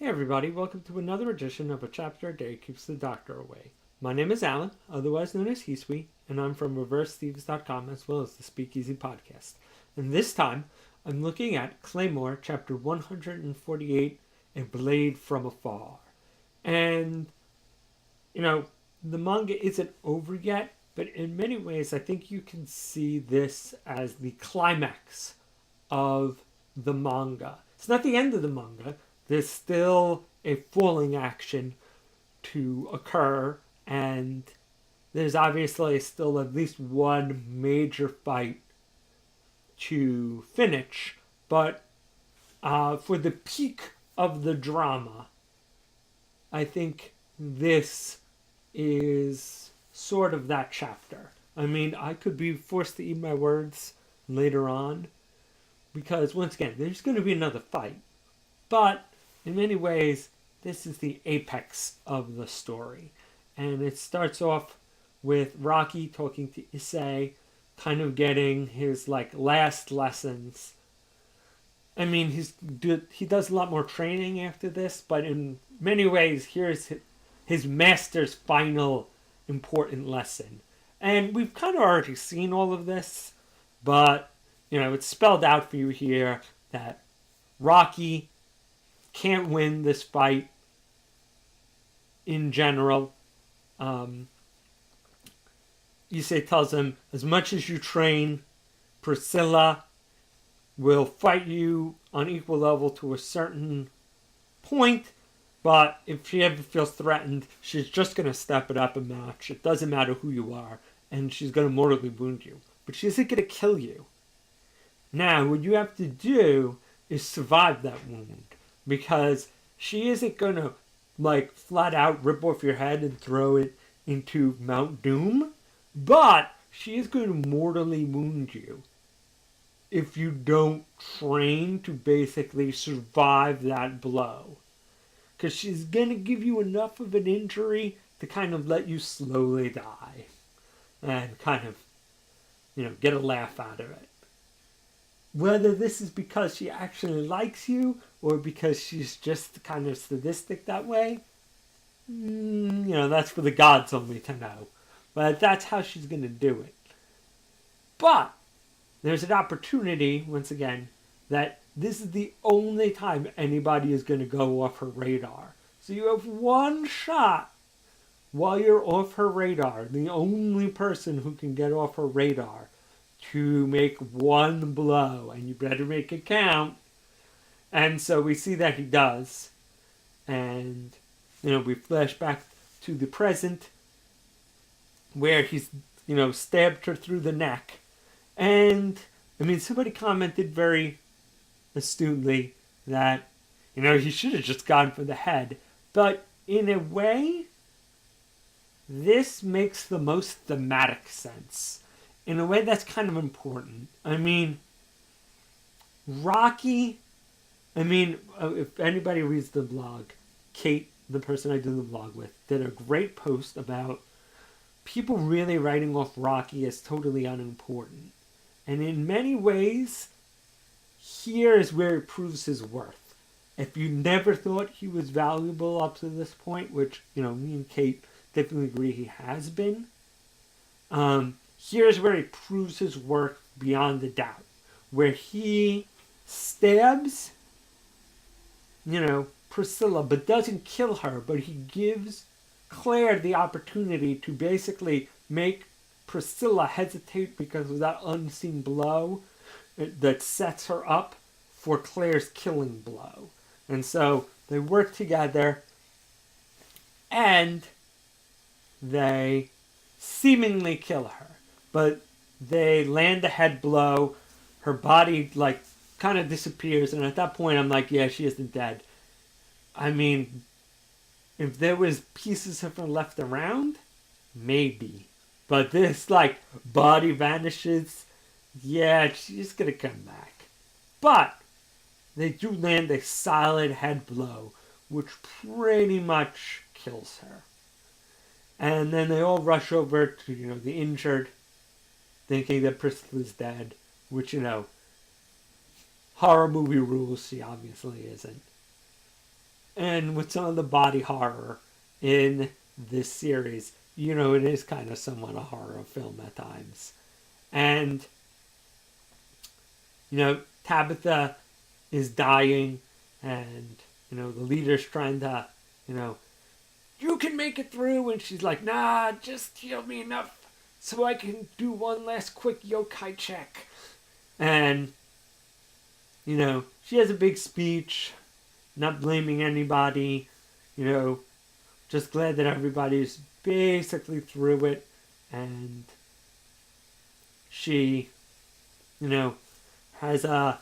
everybody, welcome to another edition of A Chapter a Day Keeps the Doctor Away. My name is Alan, otherwise known as Hisui, and I'm from ReverseThieves.com as well as the Speakeasy Podcast. And this time, I'm looking at Claymore, Chapter 148, A Blade from Afar. And, the manga isn't over yet, but in many ways I think you can see this as the climax of the manga. It's not the end of the manga. There's still a falling action to occur, and there's obviously still at least one major fight to finish. But for the peak of the drama, I think this is sort of that chapter. I mean, I could be forced to eat my words later on, because once again, there's going to be another fight. But in many ways, this is the apex of the story. And it starts off with Raki talking to Issei, kind of getting his last lessons. I mean, he does a lot more training after this, but in many ways, here's his master's final important lesson. And we've kind of already seen all of this, but, it's spelled out for you here that Raki can't win this fight in general. Issei tells him, as much as you train, Priscilla will fight you on equal level to a certain point, but if she ever feels threatened, she's just going to step it up a notch. It doesn't matter who you are, and she's going to mortally wound you. But she isn't going to kill you. Now, what you have to do is survive that wound, because she isn't going to, flat out rip off your head and throw it into Mount Doom, but she is going to mortally wound you if you don't train to basically survive that blow. Because she's going to give you enough of an injury to kind of let you slowly die. And kind of, get a laugh out of it. Whether this is because she actually likes you or because she's just kind of sadistic that way, that's for the gods only to know. But that's how she's going to do it. But there's an opportunity, once again, that this is the only time anybody is going to go off her radar. So you have one shot while you're off her radar, the only person who can get off her radar, to make one blow, and you better make it count. And so we see that he does. And, we flash back to the present, where he's, stabbed her through the neck. And, somebody commented very astutely that, he should have just gone for the head. But in a way, this makes the most thematic sense. In a way that's kind of important. Raki, if anybody reads the blog, Kate, the person I do the blog with, did a great post about people really writing off Raki as totally unimportant. And in many ways, here is where it proves his worth. If you never thought he was valuable up to this point, which, me and Kate definitely agree he has been, here's where he proves his worth beyond a doubt. Where he stabs, Priscilla, but doesn't kill her, but he gives Claire the opportunity to basically make Priscilla hesitate because of that unseen blow that sets her up for Claire's killing blow. And so they work together, and they seemingly kill her. But they land a head blow, her body, kind of disappears, and at that point I'm like, yeah, she isn't dead. If there was pieces of her left around, maybe. But this, body vanishes, yeah, she's gonna come back. But they do land a solid head blow, which pretty much kills her. And then they all rush over to, the injured, thinking that Priscilla's dead, which, horror movie rules, she obviously isn't. And with some of the body horror in this series, it is kind of somewhat a horror film at times. And, Tabitha is dying, and, the leader's trying to, you can make it through. And she's like, nah, just heal me enough so I can do one last quick yokai check. And, she has a big speech, not blaming anybody, just glad that everybody's basically through it. And she, has a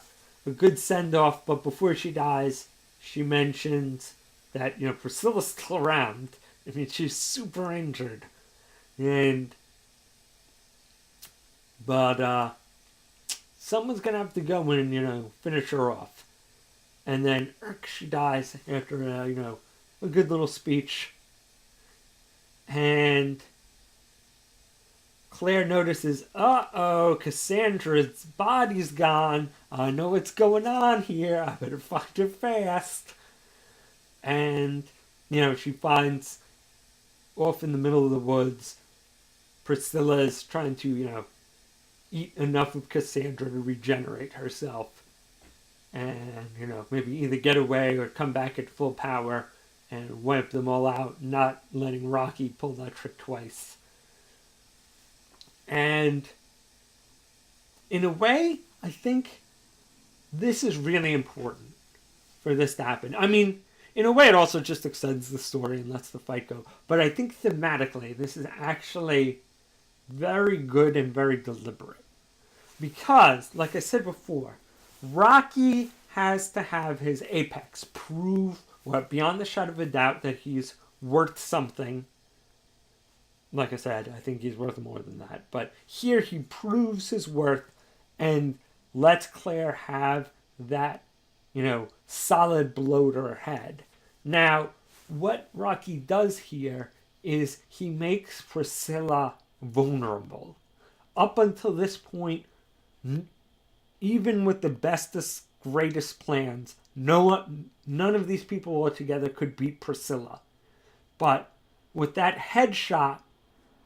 good send-off. But before she dies, she mentions that, Priscilla's still around. I mean, she's super injured. But someone's going to have to go in and, finish her off. And then, she dies after, a good little speech. And Claire notices, Cassandra's body's gone. I know what's going on here. I better find her fast. And, she finds off in the middle of the woods, Priscilla's trying to, eat enough of Cassandra to regenerate herself. And, maybe either get away or come back at full power and wipe them all out, not letting Raki pull that trick twice. And in a way, I think this is really important for this to happen. I mean, in a way, it also just extends the story and lets the fight go. But I think thematically, this is actually very good and very deliberate. Because, like I said before, Raki has to have his apex prove, beyond the shadow of a doubt, that he's worth something. Like I said, I think he's worth more than that. But here he proves his worth and lets Claire have that, solid blow to her head. Now, what Raki does here is he makes Priscilla vulnerable. Up until this point, even with the bestest, greatest plans, none of these people altogether could beat Priscilla. But with that headshot,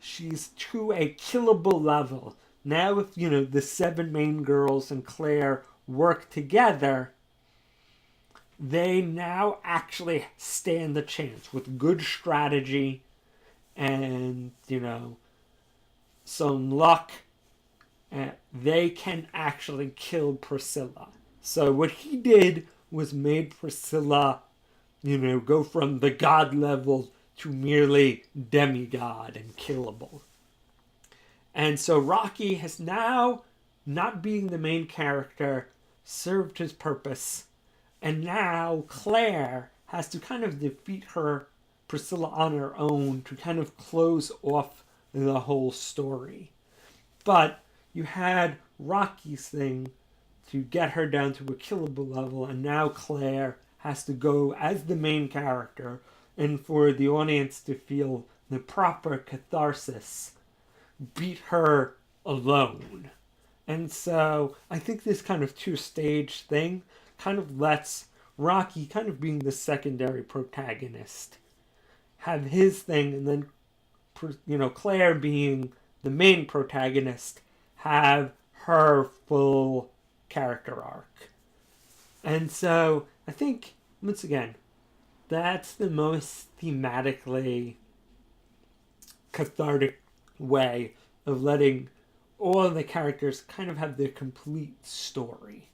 she's to a killable level. Now if, the 7 main girls and Claire work together, they now actually stand a chance with good strategy and, some luck. They can actually kill Priscilla. So what he did was made Priscilla, go from the god level to merely demigod and killable. And so Raki has now, not being the main character, served his purpose. And now Claire has to kind of defeat Priscilla on her own to kind of close off the whole story. But you had Raki's thing to get her down to a killable level, and now Claire has to go as the main character, and for the audience to feel the proper catharsis, beat her alone. And so I think this kind of 2-stage thing kind of lets Raki, kind of being the secondary protagonist, have his thing, and then, Claire being the main protagonist, have her full character arc. And so I think, once again, that's the most thematically cathartic way of letting all of the characters kind of have their complete story.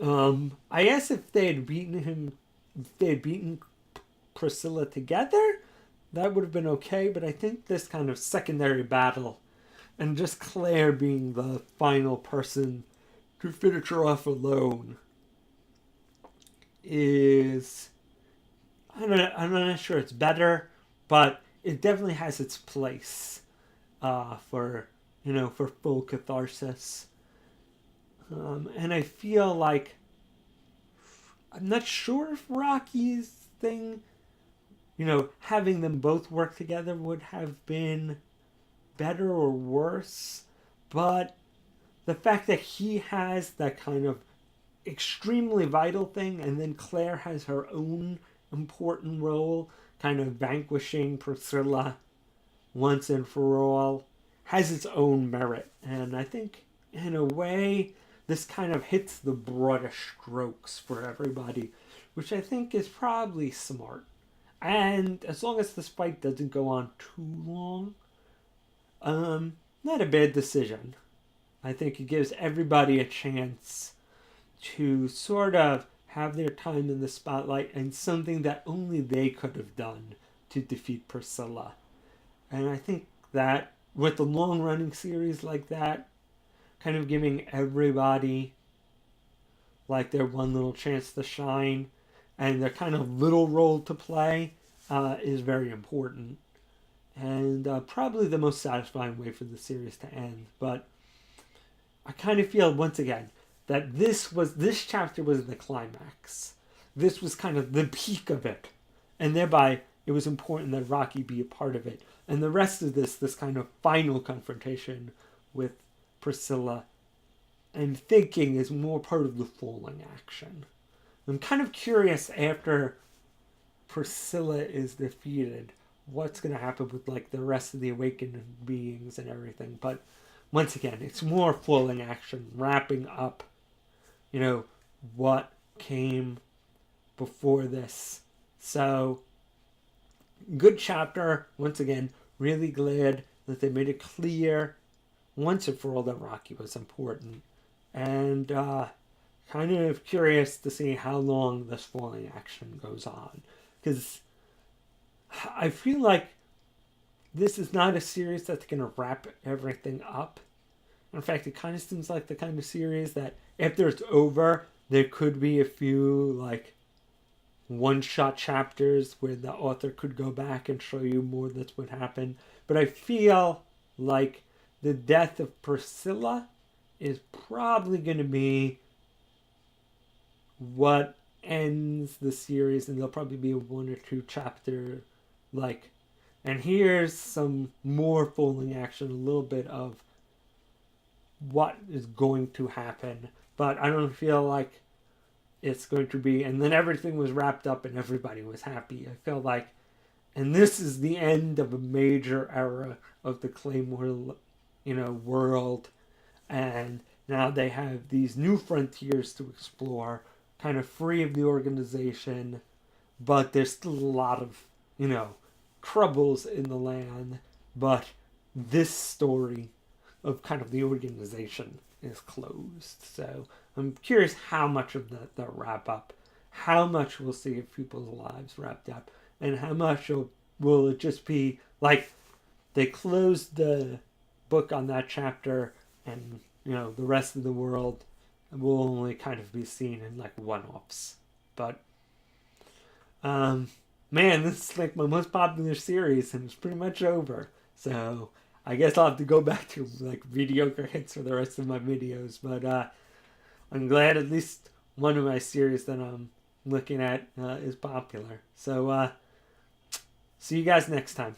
I guess if they had beaten Priscilla together, that would have been okay, but I think this kind of secondary battle, and just Claire being the final person to finish her off alone, is, I'm not sure it's better, but it definitely has its place for full catharsis. And I feel like, I'm not sure if Raki's thing, having them both work together would have been better or worse, but the fact that he has that kind of extremely vital thing, and then Claire has her own important role, kind of vanquishing Priscilla once and for all, has its own merit. And I think, in a way, this kind of hits the broader strokes for everybody, which I think is probably smart. And as long as this fight doesn't go on too long, not a bad decision. I think it gives everybody a chance to sort of have their time in the spotlight and something that only they could have done to defeat Priscilla. And I think that with the long running series like that, kind of giving everybody like their one little chance to shine and their kind of little role to play is very important. And probably the most satisfying way for the series to end. But I kind of feel, once again, that this chapter was the climax. This was kind of the peak of it. And thereby, it was important that Raki be a part of it. And the rest of this kind of final confrontation with Priscilla, I'm thinking is more part of the falling action. I'm kind of curious, after Priscilla is defeated, what's going to happen with like the rest of the awakened beings and everything. But once again, it's more falling action, wrapping up, what came before this. So, good chapter. Once again, really glad that they made it clear once and for all that Raki was important. And kind of curious to see how long this falling action goes on. Because I feel like this is not a series that's going to wrap everything up. In fact, it kind of seems like the kind of series that after it's over, there could be a few like one-shot chapters where the author could go back and show you more that's what happened. But I feel like the death of Priscilla is probably going to be what ends the series, and there'll probably be a one or two chapter like, and here's some more falling action, a little bit of what is going to happen. But I don't feel like it's going to be, and then everything was wrapped up and everybody was happy. I feel like, and this is the end of a major era of the Claymore, world, and now they have these new frontiers to explore, kind of free of the organization, but there's still a lot of, troubles in the land. But this story of kind of the organization is closed. So I'm curious how much of the wrap up, how much we'll see of people's lives wrapped up, and how much will it just be like they closed the book on that chapter, and the rest of the world will only kind of be seen in like one-offs. But man, this is like my most popular series, and it's pretty much over. So I guess I'll have to go back to like mediocre hits for the rest of my videos. But I'm glad at least one of my series that I'm looking at is popular. So see you guys next time.